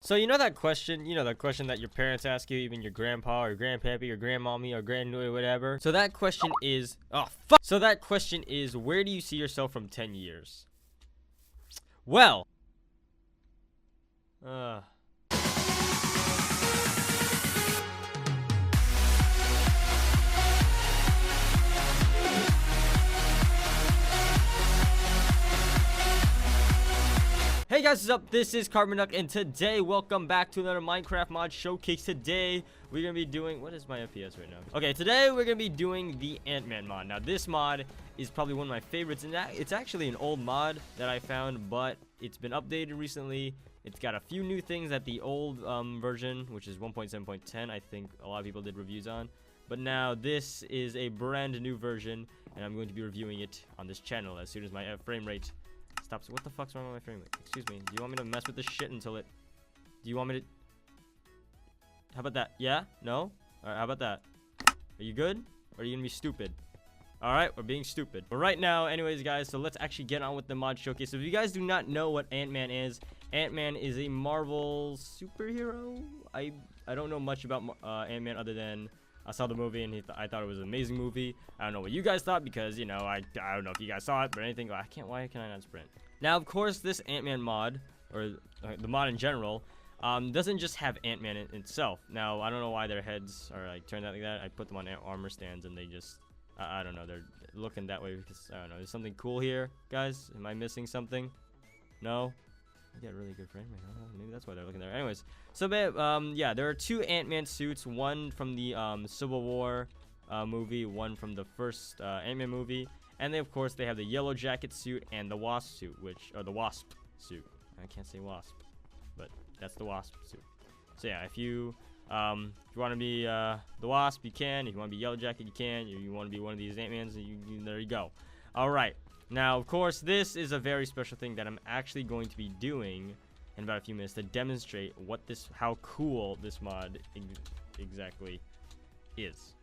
So you know that question that your parents ask you, even your grandpa or grandpappy or grandmommy or grandmother, whatever. So that question is, oh fuck. So that question is, where do you see yourself from 10 years? Well, uh, Hey guys, what's up? This is CarbonDuck, and today, welcome back to another Minecraft mod showcase. Today, we're gonna be doing, what is my FPS right now? Okay, today we're gonna be doing the AntMan mod. Now, this mod is probably one of my favorites, and it's actually an old mod that I found, but it's been updated recently. It's got a few new things that the old version, which is 1.7.10, I think a lot of people did reviews on. But now, this is a brand new version, and I'm going to be reviewing it on this channel as soon as my frame rate stops. What the fuck's wrong with my frame rate? Excuse me. Do you want me to mess with this shit until it... Do you want me to... How about that? Yeah? No? Alright, how about that? Are you good? Or are you gonna be stupid? Alright, we're being stupid. But right now, anyways, guys, so let's actually get on with the mod showcase. So if you guys do not know what AntMan is a Marvel superhero. I don't know much about AntMan other than... I saw the movie and I thought it was an amazing movie. I don't know what you guys thought because, you know, I don't know if you guys saw it, but anything. Why can I not sprint? Now, of course, this AntMan mod, or the mod in general, doesn't just have AntMan in itself. Now, I don't know why their heads are like turned out like that. I put them on armor stands and they just, I don't know, they're looking that way because, I don't know, there's something cool here, guys. Am I missing something? No? I get a really good frame rate. I don't know. Maybe that's why they're looking there. Anyways, so yeah, there are two AntMan suits. One from the Civil War movie, one from the first AntMan movie, and of course they have the Yellowjacket suit and the Wasp suit, the Wasp suit. I can't say Wasp, but that's the Wasp suit. So yeah, if you want to be the Wasp, you can. If you want to be Yellowjacket, you can. If you want to be one of these AntMans, there you go. All right. Now, of course, this is a very special thing that I'm actually going to be doing in about a few minutes to demonstrate how cool this mod exactly is,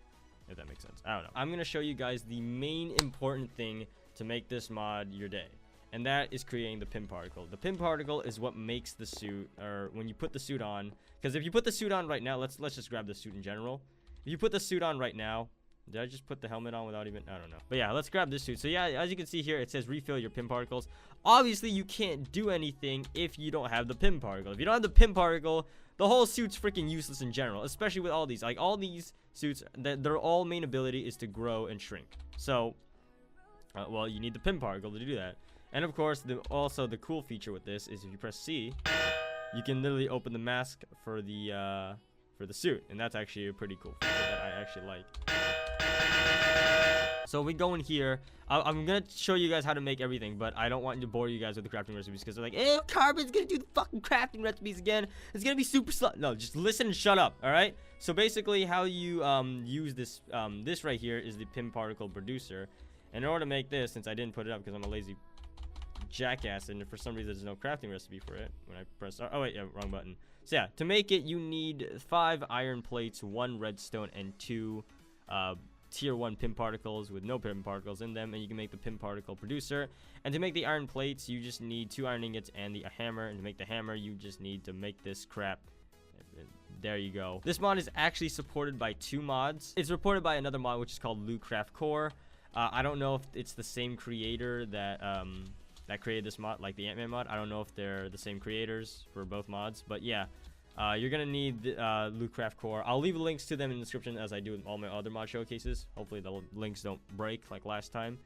if that makes sense. I don't know. I'm going to show you guys the main important thing to make this mod your day, and that is creating the pin particle. The pin particle is what makes the suit, or when you put the suit on, because if you put the suit on right now, let's just grab the suit in general. If you put the suit on right now, did I just put the helmet on without even... I don't know. But yeah, let's grab this suit. So yeah, as you can see here, it says refill your pin particles. Obviously, you can't do anything if you don't have the pin particle. If you don't have the pin particle, the whole suit's freaking useless in general. Especially with all these. Like, all these suits, their all main ability is to grow and shrink. So, well, you need the pin particle to do that. And of course, also the cool feature with this is if you press C, you can literally open the mask for the suit. And that's actually a pretty cool feature that I actually like. So we go in here. I'm gonna show you guys how to make everything, but I don't want to bore you guys with the crafting recipes because they're like, "Eh, Carbon's gonna do the fucking crafting recipes again. It's gonna be super slow." No, just listen and shut up. All right. So basically, how you use this this right here is the pin particle producer. And in order to make this, since I didn't put it up because I'm a lazy jackass, and for some reason there's no crafting recipe for it when I press. Oh wait, yeah, wrong button. So yeah, to make it, you need 5 iron plates, 1 redstone, and 2 tier 1 pin particles with no pin particles in them, and you can make the pin particle producer. And to make the iron plates, you just need 2 iron ingots and the hammer. And to make the hammer, you just need to make this crap. There you go. This mod is actually supported by 2 mods. It's supported by another mod which is called Lootcraft Core. I don't know if it's the same creator that created this mod, like the AntMan mod. I don't know if they're the same creators for both mods, but yeah. You're gonna need Lootcraft Core. I'll leave links to them in the description as I do with all my other mod showcases. Hopefully the links don't break like last time.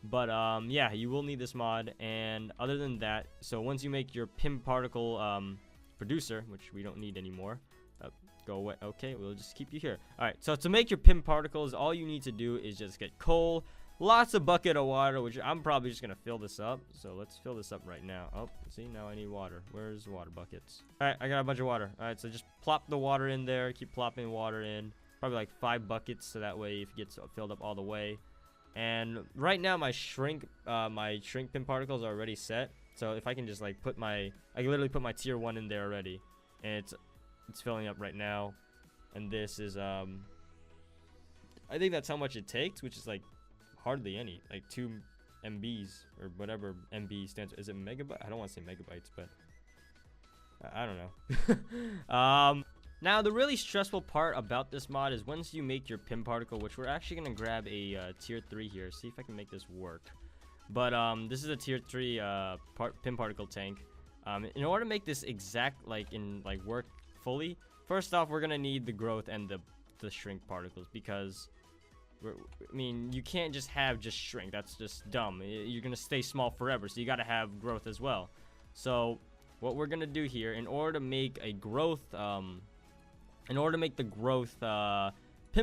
But yeah, you will need this mod. And other than that, so once you make your pin particle producer, which we don't need anymore, go away. Okay, we'll just keep you here. All right. So to make your pin particles, all you need to do is just get coal. Lots of bucket of water, which I'm probably just gonna fill this up. So let's fill this up right now. Oh, see, now I need water. Where's the water buckets? All right, I got a bunch of water. All right, so just plop the water in there. Keep plopping water in. Probably like 5 buckets, so that way if it gets filled up all the way. And right now my shrink pin particles are already set. So if I can just like I can literally put my tier 1 in there already, and it's filling up right now. And this is I think that's how much it takes, which is like hardly any, like 2 MBs or whatever MB stands for. Is it megabyte? I don't want to say megabytes, but I don't know. Now the really stressful part about this mod is once you make your pin particle, which we're actually gonna grab a tier 3 here, see if I can make this work. But this is a tier 3 pin particle tank. In order to make this exact work fully, first off we're gonna need the growth and the shrink particles, because I mean, you can't just have shrink. That's just dumb. You're gonna stay small forever, so you gotta have growth as well. So what we're gonna do here, in order to make a growth pin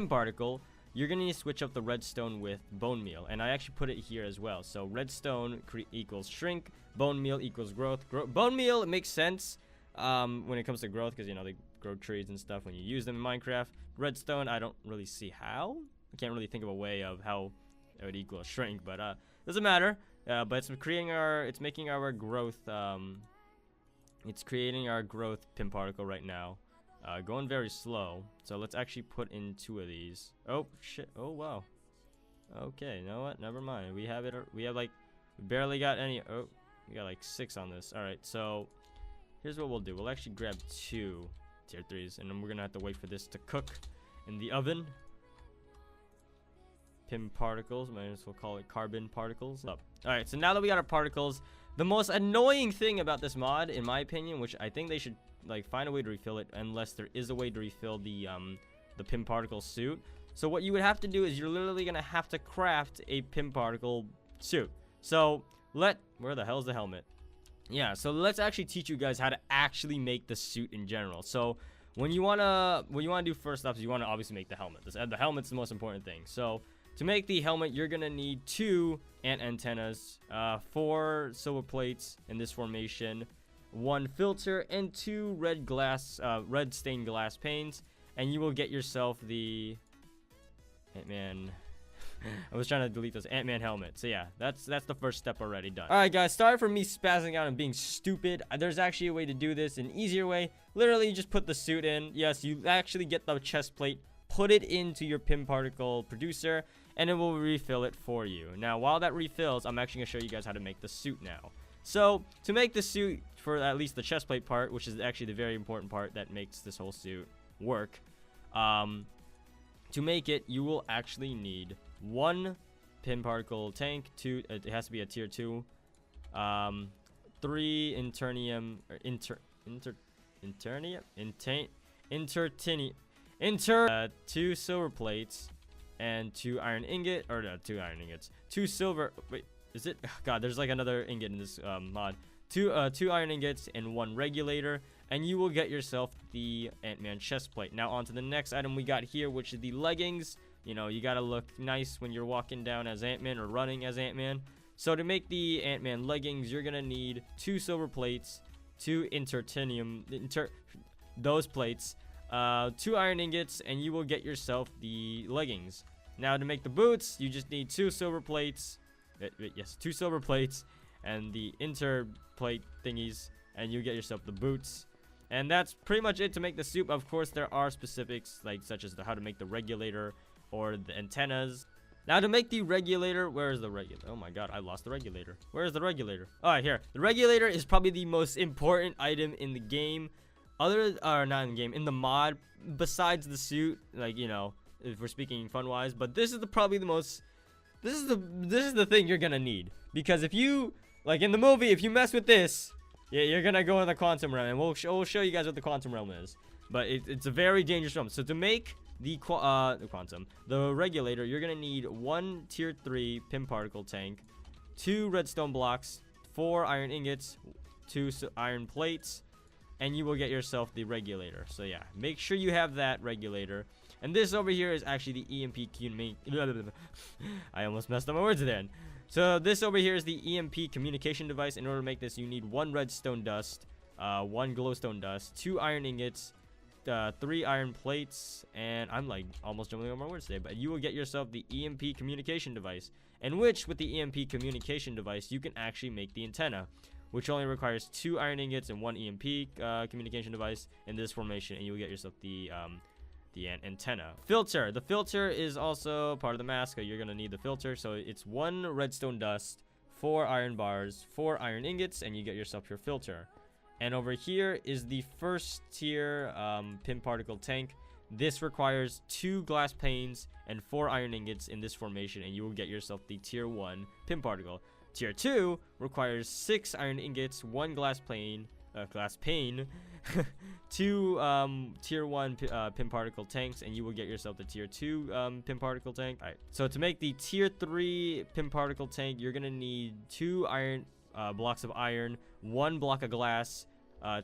particle, you're gonna need to switch up the redstone with bone meal, and I actually put it here as well. So redstone equals shrink, bone meal equals growth. Bone meal, it makes sense when it comes to growth, because you know they grow trees and stuff when you use them in Minecraft. Redstone, I don't really see how. I can't really think of a way of how it would equal a shrink, but doesn't matter. But it's making our growth. It's creating our growth pin particle right now. Going very slow. So let's actually put in 2 of these. Oh shit! Oh wow. Okay, you know what? Never mind. We have like, we barely got any. Oh, we got like 6 on this. All right. So here's what we'll do. We'll actually grab 2 tier 3s, and then we're gonna have to wait for this to cook in the oven. Pin particles, might as well call it carbon particles. All right, so now that we got our particles, the most annoying thing about this mod, in my opinion, which I think they should like find a way to refill it, unless there is a way to refill the pin particle suit. So what you would have to do is you're literally gonna have to craft a pin particle suit. So where the hell's the helmet? Yeah, so let's actually teach you guys how to actually make the suit in general. So what you wanna do first off is you wanna obviously make the helmet. The helmet's the most important thing. So to make the helmet, you're gonna need 2 ant antennas, 4 silver plates in this formation, 1 filter, and 2 red stained glass panes, and you will get yourself the AntMan. I was trying to delete those AntMan helmet. So yeah, that's the first step already done. All right, guys, sorry for me spazzing out and being stupid. There's actually a way to do this, an easier way. Literally, you just put the suit in. Yes, you actually get the chest plate, put it into your pin particle producer, and it will refill it for you. Now, while that refills, I'm actually gonna show you guys how to make the suit now. So to make the suit, for at least the chest plate part, which is actually the very important part that makes this whole suit work, to make it, you will actually need 1 pin particle tank, 2, it has to be a tier 2, 3 internium, or 2 silver plates, and 2 iron ingot, or no, 2 iron ingots, 2 silver, wait, is it? God, there's like another ingot in this mod. 2 iron ingots and 1 regulator, and you will get yourself the AntMan chest plate. Now on to the next item we got here, which is the leggings. You know, you gotta look nice when you're walking down as AntMan or running as AntMan. So to make the AntMan leggings, you're gonna need 2 silver plates, 2 those plates, 2 iron ingots, and you will get yourself the leggings. Now to make the boots, you just need 2 silver plates. Yes, 2 silver plates and the interplate thingies, and you get yourself the boots. And that's pretty much it to make the suit. Of course, there are specifics such as how to make the regulator or the antennas. Now to make the regulator, where is the regulator? Oh my god, I lost the regulator. Where is the regulator? All right, here. The regulator is probably the most important item in the game, not in the game, in the mod, besides the suit. Like, you know, if we're speaking fun wise, but this is probably the most. This is the thing you're gonna need, because if you, like in the movie, if you mess with this, yeah, you're gonna go in the quantum realm, and we'll show you guys what the quantum realm is. But it's a very dangerous realm. So to make the regulator, you're gonna need 1 tier 3 pin particle tank, 2 redstone blocks, 4 iron ingots, 2 iron plates, and you will get yourself the regulator. So yeah, make sure you have that regulator. And this over here is actually the EMP I almost messed up my words then. So this over here is the EMP communication device. In order to make this, you need 1 redstone dust, 1 glowstone dust, 2 iron ingots, 3 iron plates, and I'm like almost jumbling over my words today, but you will get yourself the EMP communication device, in which with the EMP communication device you can actually make the antenna, which only requires 2 iron ingots and 1 EMP communication device in this formation, and you will get yourself the antenna. Filter. The filter is also part of the mask. You're gonna need the filter. So it's 1 redstone dust, 4 iron bars, 4 iron ingots, and you get yourself your filter. And over here is the first tier pin particle tank. This requires 2 glass panes and 4 iron ingots in this formation, and you will get yourself the tier 1 pin particle. Tier 2 requires 6 iron ingots, 1 glass pane, 2 tier 1 pin particle tanks, and you will get yourself the tier 2 pin particle tank. Alright, so to make the tier 3 pin particle tank, you're gonna need 2 iron blocks of iron, 1 block of glass,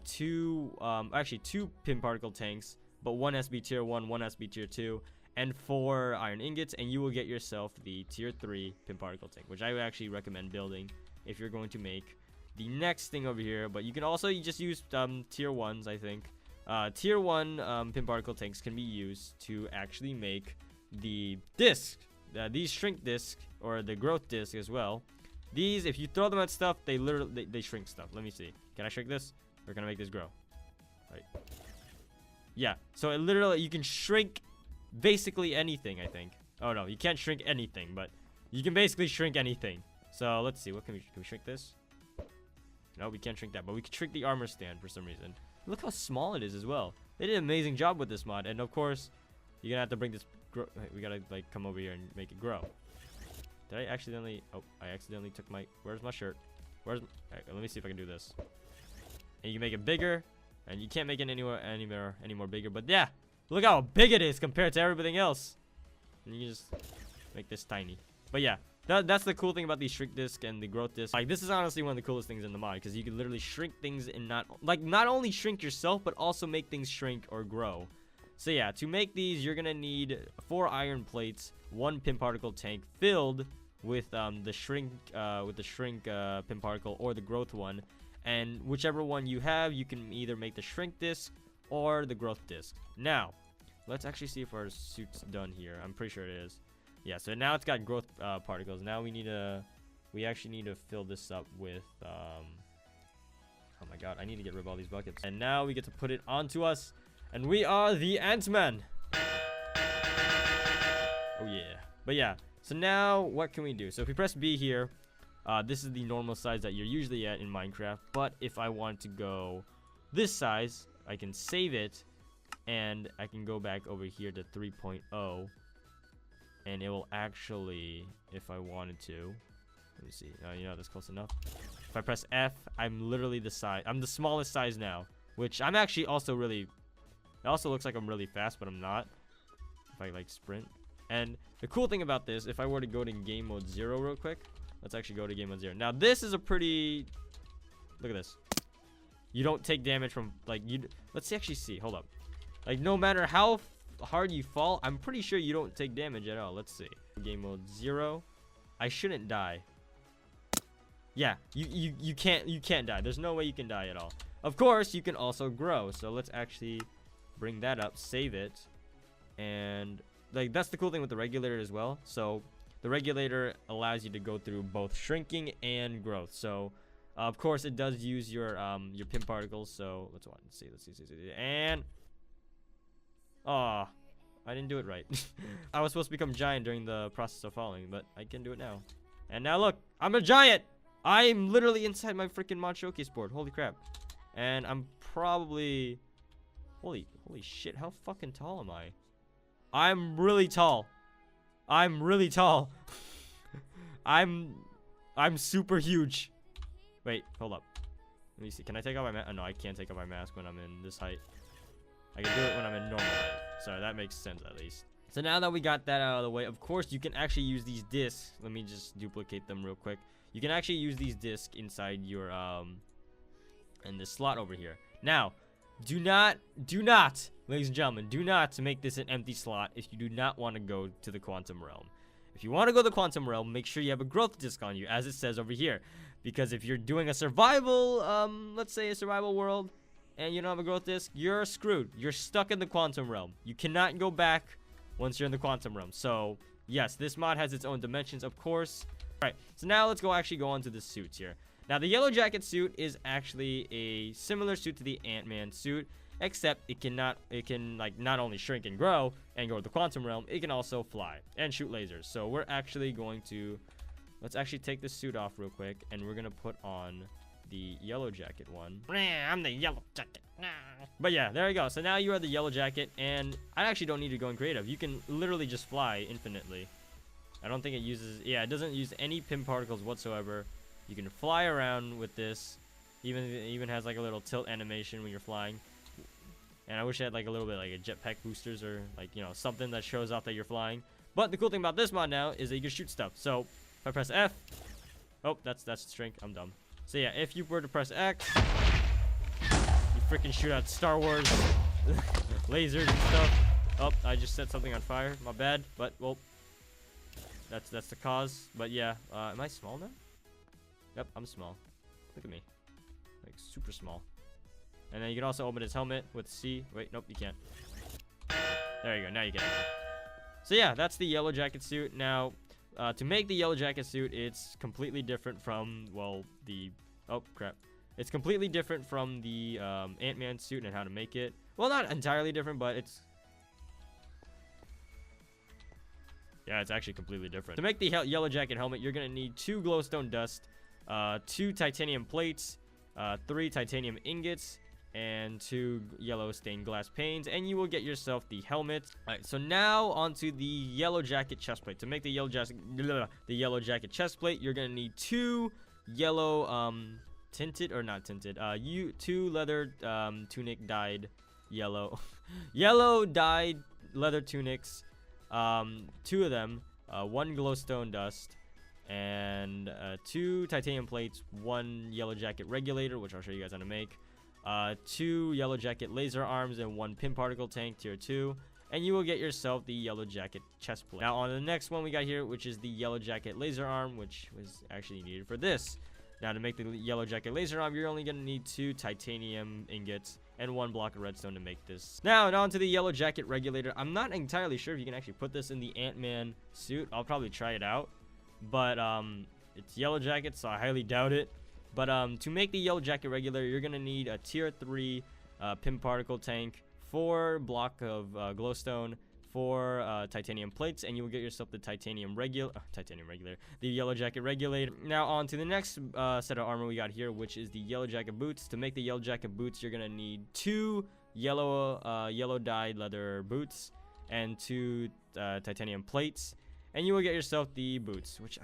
2 pin particle tanks, but 1 has to be tier 1, 1 has to be tier 2, and 4 iron ingots, and you will get yourself the tier 3 pin particle tank, which I would actually recommend building if you're going to make the next thing over here. But you can also just use tier 1s, I think. Tier 1 pin particle tanks can be used to actually make the disc, these shrink disc, or the growth disc as well. These, if you throw them at stuff, they literally they shrink stuff. Let me see. Can I shrink this, or can I make this grow? Right. Yeah, so it literally, you can shrink basically anything, I think. Oh no, you can't shrink anything, but you can basically shrink anything. So let's see, what can we shrink this? No, we can't shrink that, but we can shrink the armor stand for some reason. Look how small it is as well. They did an amazing job with this mod, and of course, you're gonna have to bring this. We gotta like come over here and make it grow. Did I accidentally? Oh, I accidentally took my. Where's my shirt? Where's? Alright, let me see if I can do this. And you can make it bigger, and you can't make it any more bigger. But yeah, look how big it is compared to everything else. And you can just make this tiny. But yeah, that's the cool thing about the shrink disc and the growth disc. Like, this is honestly one of the coolest things in the mod, because you can literally shrink things and not only shrink yourself, but also make things shrink or grow. So yeah, to make these, you're gonna need 4 iron plates, 1 pin particle tank filled with the shrink pin particle or the growth one, and whichever one you have, you can either make the shrink disc or the growth disc. Now, let's actually see if our suit's done here. I'm pretty sure it is. Yeah, so now it's got growth particles. Now we actually need to fill this up with oh my god, I need to get rid of all these buckets. And now we get to put it onto us, and we are the AntMan. Oh yeah. But yeah, so now what can we do? So if we press B here, this is the normal size that you're usually at in Minecraft, but if I want to go this size, I can save it, and I can go back over here to 3.0, and it will actually, if I wanted to, let me see, you know, that's close enough. If I press F, I'm literally I'm the smallest size now, which I'm actually also really, it also looks like I'm really fast, but I'm not. If I like sprint. And the cool thing about this, if I were to go to game mode 0 real quick, let's actually go to game mode 0. Now this is a pretty, look at this. You don't take damage from, like, let's actually see, hold up. Like, no matter how hard you fall, I'm pretty sure you don't take damage at all. Let's see. Game mode 0. I shouldn't die. Yeah, you can't die. There's no way you can die at all. Of course, you can also grow. So let's actually bring that up, save it, and like that's the cool thing with the regulator as well. So the regulator allows you to go through both shrinking and growth. So of course it does use your pin particles. So let's see, and I didn't do it right. I was supposed to become giant during the process of falling, but I can do it now. And now look, I'm a giant. I'm literally inside my freaking mod showcase board. Holy crap. And I'm probably, holy shit, how fucking tall am I? I'm really tall. I'm really tall. I'm super huge. Wait, hold up. Let me see. Can I take off my mask? Oh, no, I can't take off my mask when I'm in this height. I can do it when I'm in normal height. So that makes sense at least. So now that we got that out of the way, of course you can actually use these discs. Let me just duplicate them real quick. You can actually use these discs inside your in this slot over here. Now, do not, ladies and gentlemen, do not make this an empty slot if you do not want to go to the quantum realm. If you want to go to the quantum realm, make sure you have a growth disc on you, as it says over here. Because if you're doing a survival, let's say a survival world, and you don't have a growth disc, you're screwed. You're stuck in the quantum realm. You cannot go back once you're in the quantum realm. So yes, this mod has its own dimensions, of course. All right, so now let's actually go on to the suits here. Now the Yellowjacket suit is actually a similar suit to the AntMan suit, except it can like not only shrink and grow and go to the quantum realm, it can also fly and shoot lasers. So we're actually going to, let's actually take this suit off real quick, and we're gonna put on the Yellowjacket one. I'm the Yellowjacket. But yeah, there you go. So now you are the Yellowjacket, and I actually don't need to go in creative. You can literally just fly infinitely. I don't think it uses, yeah, it doesn't use any pin particles whatsoever. You can fly around with this. It even has like a little tilt animation when you're flying. And I wish it had like a little bit like a jetpack boosters or like, you know, something that shows off that you're flying. But the cool thing about this mod now is that you can shoot stuff. So if I press F, oh, that's strength. I'm dumb. So yeah, if you were to press X, you freaking shoot out Star Wars lasers and stuff. Oh, I just set something on fire. My bad. But well, that's the cause. But yeah, am I small now? Yep, I'm small. Look at me, like super small. And then you can also open his helmet with C. Wait, nope, you can't. There you go. Now you can. So yeah, that's the Yellowjacket suit. Now, to make the Yellowjacket suit, it's completely different from, well, the... Oh, crap. It's completely different from the AntMan suit and how to make it. Well, not entirely different, but it's... Yeah, it's actually completely different. To make the Yellowjacket helmet, you're going to need 2 glowstone dust, 2 titanium plates, 3 titanium ingots, and 2 yellow stained glass panes, and you will get yourself the helmet. All right, so now onto the Yellowjacket chestplate. To make the Yellowjacket chestplate, you're gonna need 2 yellow tinted or not tinted 2 leather tunic dyed yellow yellow dyed leather tunics, 2 of them, 1 glowstone dust, and 2 titanium plates, 1 Yellowjacket regulator, which I'll show you guys how to make, 2 Yellowjacket laser arms, and 1 pin particle tank tier 2, and you will get yourself the Yellowjacket chest plate. Now on the next one we got here, which is the Yellowjacket laser arm, which was actually needed for this. Now to make the Yellowjacket laser arm, you're only going to need 2 titanium ingots and 1 block of redstone to make this. Now on to the Yellowjacket regulator. I'm not entirely sure if you can actually put this in the AntMan suit. I'll probably try it out, but it's Yellowjacket, so I highly doubt it. But to make the Yellowjacket regulator, you're gonna need a tier 3 pin particle tank, 4 block of glowstone, 4 titanium plates, and you will get yourself the titanium regulator, the Yellowjacket regulator. Now on to the next set of armor we got here, which is the Yellowjacket boots. To make the Yellowjacket boots, you're gonna need 2 yellow dyed leather boots and 2 titanium plates, and you will get yourself the boots. Which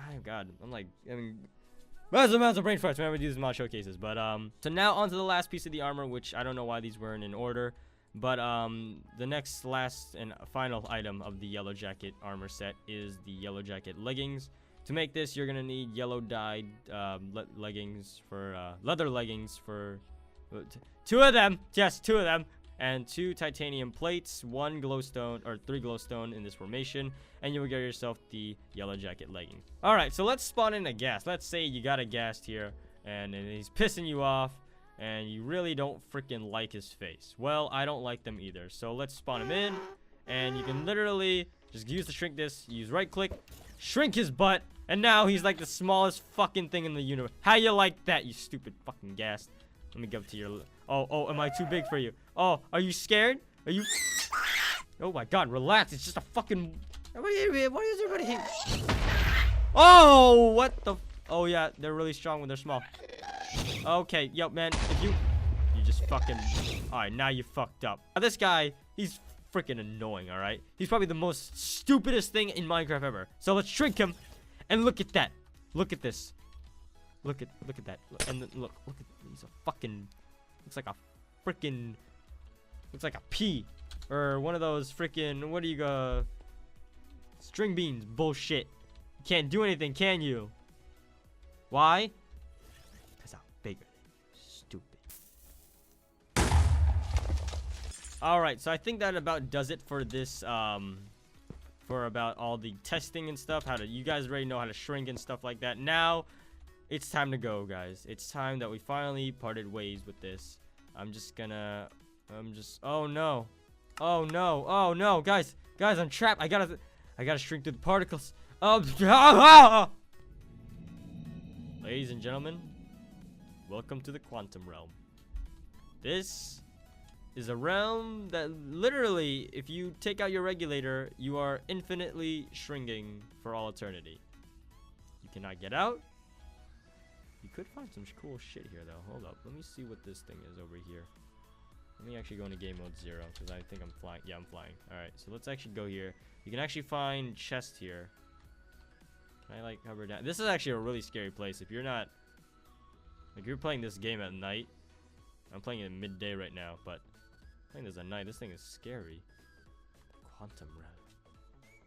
massive brain farts whenever we do these mod showcases. But so now onto the last piece of the armor, which I don't know why these weren't in order. But the next last and final item of the Yellowjacket armor set is the Yellowjacket leggings. To make this, you're gonna need yellow dyed leggings for leather leggings for 2 of them. Yes, 2 of them. And 2 titanium plates, 1 glowstone, or 3 glowstone in this formation, and you will get yourself the Yellowjacket leggings. All right, so let's spawn in a ghast. Let's say you got a ghast here, and he's pissing you off, and you really don't freaking like his face. Well, I don't like them either. So let's spawn him in, and you can literally just use the shrink disc, use right click, shrink his butt, and now he's like the smallest fucking thing in the universe. How you like that, you stupid fucking ghast? Let me go to your... Oh, am I too big for you? Oh, are you scared? Are you... Oh my god, relax. It's just a fucking... What is everybody hate? Oh, what the... Oh yeah, they're really strong when they're small. Okay, yo, man, if you just fucking... Alright, now you fucked up. Now, this guy, he's freaking annoying, alright? He's probably the most stupidest thing in Minecraft ever. So let's shrink him, and look at that. Look at this. Look at that. And then look at... He's a fucking... Looks like a freaking... Looks like a pea. Or one of those freaking... What do you go... String beans. Bullshit. You can't do anything, can you? Why? Because I'm bigger than you. Stupid. Alright, so I think that about does it for this, for about all the testing and stuff. You guys already know how to shrink and stuff like that. Now, it's time to go, guys. It's time that we finally parted ways with this. Oh no. Oh no. Oh no, guys, I'm trapped. I gotta shrink through the particles. Ladies and gentlemen, welcome to the quantum realm. This is a realm that literally, if you take out your regulator, you are infinitely shrinking for all eternity. You cannot get out. You could find some cool shit here, though. Hold up. Let me see what this thing is over here. Let me actually go into game mode 0, because I think I'm flying. Yeah, I'm flying. Alright, so let's actually go here. You can actually find chests here. Can I, like, hover down? This is actually a really scary place. If you're not... Like, you're playing this game at night. I'm playing it at midday right now, but... playing this at night. This thing is scary. Quantum realm.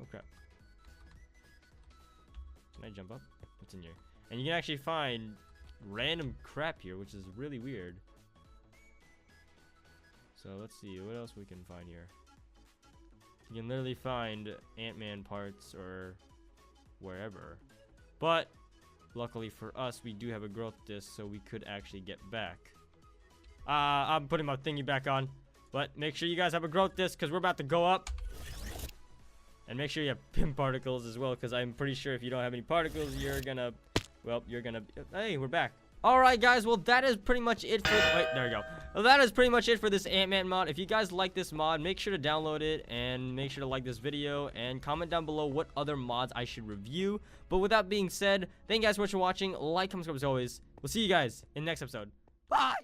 Oh, crap. Can I jump up? What's in here? And you can actually find random crap here, which is really weird. So let's see what else we can find here. You can literally find AntMan parts or wherever. But luckily for us, we do have a growth disc, so we could actually get back. I'm putting my thingy back on. But make sure you guys have a growth disc, because we're about to go up. And make sure you have pin particles as well, because I'm pretty sure if you don't have any particles, you're gonna... Well, you're gonna... Hey, we're back. Alright, guys. Well, that is pretty much it for... Wait, there we go. Well, that is pretty much it for this AntMan mod. If you guys like this mod, make sure to download it. And make sure to like this video. And comment down below what other mods I should review. But with that being said, thank you guys so much for watching. Like, comment, subscribe as always. We'll see you guys in the next episode. Bye!